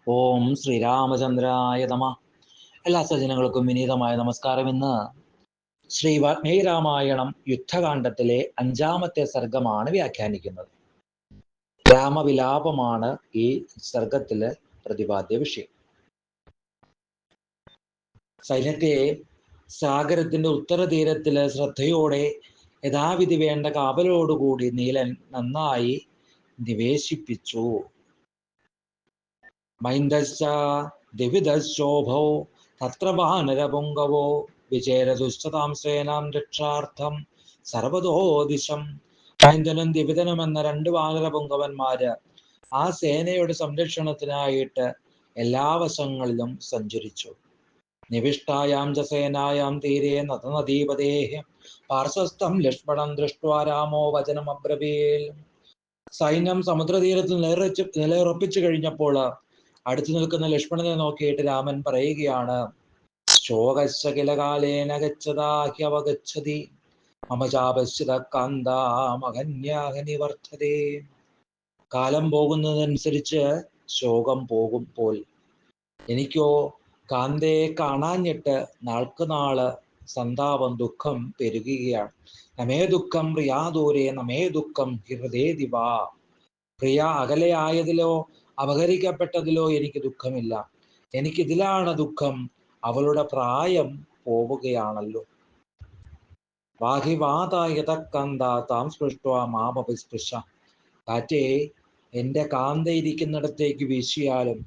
ഓം ശ്രീരാമചന്ദ്രായ നമ. എല്ലാ സജ്ജനങ്ങൾക്കും വിനീതമായ നമസ്കാരം. ഇന്ന് ശ്രീ വാൽമീകി രാമായണം യുദ്ധകാണ്ഡത്തിലെ 5-ാമത്തെ സർഗമാണ് വ്യാഖ്യാനിക്കുന്നത്. രാമവിലാപമാണ് ഈ സർഗത്തിലെ പ്രതിപാദ്യ വിഷയം. സൈന്യത്തെ സാഗരത്തിന്റെ ഉത്തരതീരത്തില് ശ്രദ്ധയോടെ യഥാവിധി വേണ്ട കാവലോടുകൂടി നീലൻ നന്നായി നിവേശിപ്പിച്ചു. മൈന്ദശ്ച ദിവിദശോഭോ തത്ര വാനരപുങ്കവോ വിചേരദുഷ്ടതാം സേനാം രക്ഷാർത്ഥം സർവതോ ദിശം. മൈന്ദനും ദിവിദനും എന്ന 2 വാനരപുങ്കവന്മാര് ആ സേനയുടെ സംരക്ഷണത്തിനായിട്ട് എല്ലാ വശങ്ങളിലും സഞ്ചരിച്ചു. നിവിഷ്ടായാം ച സേനായാം തീരെ നദനദീപതേഹ പാർശ്വസ്ഥം ലക്ഷ്മണം ദൃഷ്ട്വാ രാമോ വചനമബ്രവീൽ. സൈന്യം സമുദ്രതീരത്തിൽ നിലയുറപ്പിച്ചു കഴിഞ്ഞപ്പോൾ അടുത്തു നിൽക്കുന്ന ലക്ഷ്മണനെ നോക്കിയിട്ട് രാമൻ പറയുകയാണ്, ശോകശ്ച കിലകാലേന ഗച്ഛതാഹ്യവഗച്ഛതി മമ ചാപശ്ചിത കാന്താമഹന്യാഹനി വർദ്ധതേ. കാലം പോകുന്നതനുസരിച്ച് ശോകം പോകും പോൽ എനിക്കോ കാന്തയെ കാണാഞ്ഞിട്ട് നാൾക്ക് നാള് സന്താപം ദുഃഖം പെരുകുകയാണ്. നമേ ദുഃഖം പ്രിയാദൂരെ നമേ ദുഃഖം ഹൃദയദിവാ. പ്രിയ അകലെയായതിലോ അപഹരിക്കപ്പെട്ടതിലോ എനിക്ക് ദുഃഖമില്ല. എനിക്കിതിലാണ് ദുഃഖം, അവളുടെ പ്രായം പോവുകയാണല്ലോ. വാഹിവാതായതക്കന്ത താം സ്പൃഷ്ട മാമപസ്പൃശ. കാറ്റേ, എൻ്റെ കാന്ത ഇരിക്കുന്നിടത്തേക്ക് വീശിയാലും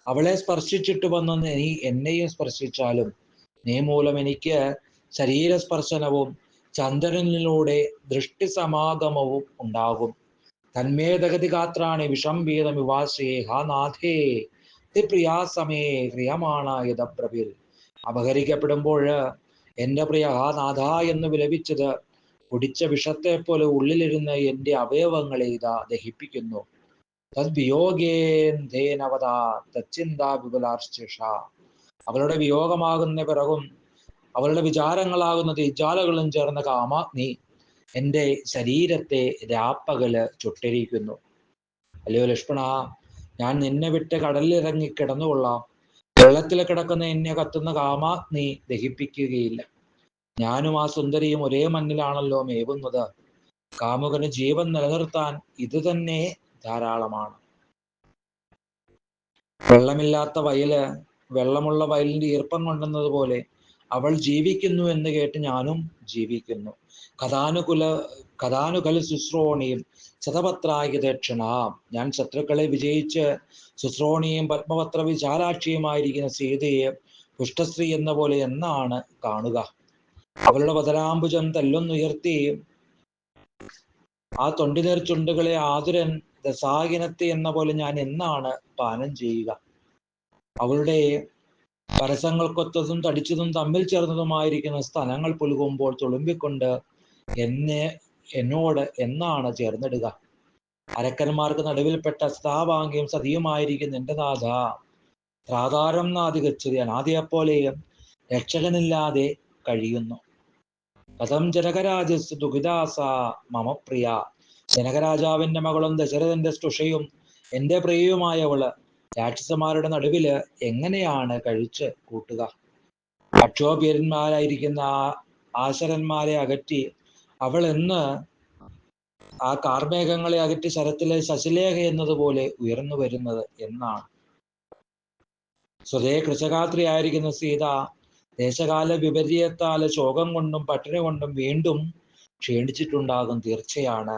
അവളെ സ്പർശിച്ചിട്ട് വന്ന് നീ എന്നെയും സ്പർശിച്ചാലും നീ മൂലം എനിക്ക് ശരീരസ്പർശനവും ചന്ദ്രനിലൂടെ ദൃഷ്ടി സമാഗമവും ഉണ്ടാകും. തന്മേദഗതി ഗാത്രാണി വിഷംഭീതമിവാശ്രയേ ഹാ നാഥേ പ്രിയാസമേ ക്രിയമാണ യഥബ്രവിൽ. അപഹരിക്കപ്പെടുമ്പോൾ എൻ്റെ പ്രിയ ഹാ നാഥ എന്ന് വിലപിച്ചത് കുടിച്ച വിഷത്തെ പോലെ ഉള്ളിലിരുന്ന് എൻ്റെ അവയവങ്ങളെ ഇതാ ദഹിപ്പിക്കുന്നു. തദ്വിയോഗേന്ധേനവതാ തച്ചിന്താ വിപുലാർച്ചിഷ. അവളുടെ വിയോഗമാകുന്ന പിറകും അവളുടെ വിചാരങ്ങളാകുന്ന തീജ്വാലകളും ചേർന്ന കാമാഗ്നി എൻ്റെ ശരീരത്തെ രാപ്പകല് ചുട്ടരിക്കുന്നു. അല്ലയോ ലക്ഷ്മണ, ഞാൻ നിന്നെ വിട്ട് കടലിലിറങ്ങി കിടന്നുകൊള്ളാം. വെള്ളത്തിൽ കിടക്കുന്ന എന്നെ കത്തുന്ന കാമാഗ്നി ദഹിപ്പിക്കുകയില്ല. ഞാനും ആ സുന്ദരിയും ഒരേ മണ്ണിലാണല്ലോ മേവുന്നത്. കാമുകന് ജീവൻ നിലനിർത്താൻ ഇത് തന്നെ ധാരാളമാണ്. വെള്ളമില്ലാത്ത വയല് വെള്ളമുള്ള വയലിന്റെ ഈർപ്പം കൊണ്ടുന്നത് പോലെ അവൾ ജീവിക്കുന്നു എന്ന് കേട്ട് ഞാനും ജീവിക്കുന്നു. കഥാനുകല ശുശ്രോണിയും ശതപത്രായ ദക്ഷിണ. ഞാൻ ശത്രുക്കളെ വിജയിച്ച് ശുശ്രോണിയും പത്മപത്ര വിശാലാക്ഷിയുമായിരിക്കുന്ന സീതയെ പുഷ്ടശ്രീ എന്ന പോലെ എന്നാണ് കാണുക. അവളുടെ പതരാംബുജം തല്ലൊന്നുയർത്തി ആ തൊണ്ടിനീർ ചുണ്ടുകളെ ആതുരൻ ദസാകിനത്തെ എന്ന പോലെ ഞാൻ എന്നാണ് പാനം ചെയ്യുക. അവളുടെ പരസങ്ങൾക്കൊത്തതും തടിച്ചതും തമ്മിൽ ചേർന്നതുമായിരിക്കുന്ന സ്ഥലങ്ങൾ പുലുകുമ്പോൾ തുളുമ്പിക്കൊണ്ട് എന്നോട് എന്നാണ് ചേർന്നിടുക. അരക്കന്മാർക്ക് നടുവിൽപ്പെട്ട സതാഭാഗ്യം സതിയുമായിരിക്കുന്ന എൻ്റെ നാഥ, ത്രാതാരം നാദികച്ചത് അനാദിയെപ്പോലെയും രക്ഷകനില്ലാതെ കഴിയുന്നു. കഥം ജനകരാജസ് ദുഃഖിദാസ മമ പ്രിയ. ജനകരാജാവിന്റെ മകളും ദശരഥന്റെ സ്തുഷയും എൻ്റെ പ്രിയയുമായവള് രാക്ഷസന്മാരുടെ നടുവില് എങ്ങനെയാണ് കഴിച്ച് കൂട്ടുക? അക്ഷോഭ്യന്മാരായിരിക്കുന്ന ആശരന്മാരെ അകറ്റി അവൾ എന്ന് ആ കാർമേഘങ്ങളെ അകറ്റി ശരത്തിലെ ശശിലേഖ എന്നതുപോലെ ഉയർന്നു വരുന്നത് എന്നാണ്. സ്വതേ കൃശഗാത്രിയായിരിക്കുന്ന സീത ദേശകാല വിപര്യത്താല് ശോകം കൊണ്ടും പട്ടിണി കൊണ്ടും വീണ്ടും ക്ഷീണിച്ചിട്ടുണ്ടാകും തീർച്ചയാണ്.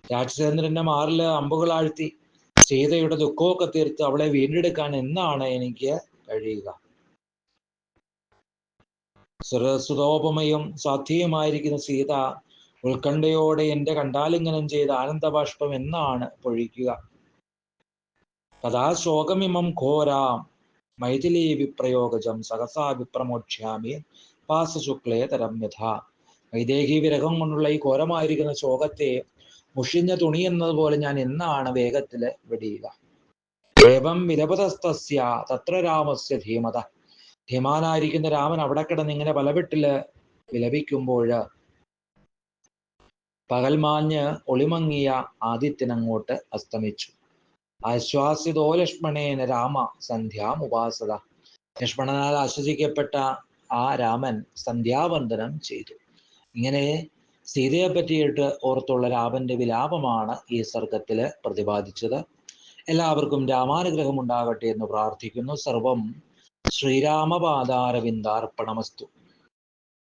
രാക്ഷസേന്ദ്രന്റെ മാറില് അമ്പുകളാഴ്ത്തി സീതയുടെ ദുഃഖമൊക്കെ തീർത്ത് അവളെ വീണ്ടെടുക്കാൻ എന്നാണ് എനിക്ക് കഴിയുക. സുതോപമയും സാധ്യയുമായിരിക്കുന്ന സീത ഉത്കണ്ഠയോടെ എൻ്റെ കണ്ടാലിംഗനം ചെയ്ത് ആനന്ദബാഷ്പം എന്നാണ് പൊഴിക്കുക. കഥാ ശോകമിമം ഘോരാം മൈഥിലീ വിപ്രയോഗജം സഹസാ വിപ്രമോക്ഷ്യാമി പാസശുക്ലേ തരം യഥ. വൈദേഹി വിരഹം കൊണ്ടുള്ള ഈ ഘോരമായിരിക്കുന്ന ശോകത്തെ മുഷിഞ്ഞ തുണി എന്നതുപോലെ ഞാൻ എന്നാണ് വേഗത്തില് വെടിയുക. ഏവം വിലപതസ്തസ്യ തത്ര രാമസ്യ ധീമത. ധീമാനായിരിക്കുന്ന രാമൻ അവിടെ കിടന്ന് ഇങ്ങനെ പലവിട്ടില് വിലപിക്കുമ്പോൾ പകൽ മാഞ്ഞ് ഒളിമങ്ങിയ ആദിത്യനങ്ങോട്ട് അസ്തമിച്ചു. ആശ്വാസിതോ ലക്ഷ്മണേന രാമ സന്ധ്യാമുപാസത. ലക്ഷ്മണനാൽ ആശ്വസിക്കപ്പെട്ട ആ രാമൻ സന്ധ്യാവന്ദനം ചെയ്തു. ഇങ്ങനെ സീതയെ പറ്റിയിട്ട് ഓർത്തുള്ള രാമന്റെ വിലാപമാണ് ഈ സർഗത്തില് പ്രതിപാദിച്ചത്. എല്ലാവർക്കും രാമാനുഗ്രഹം ഉണ്ടാകട്ടെ എന്ന് പ്രാർത്ഥിക്കുന്നു. സർവം ശ്രീരാമപാദാരവിന്ദാർപ്പണമസ്തു.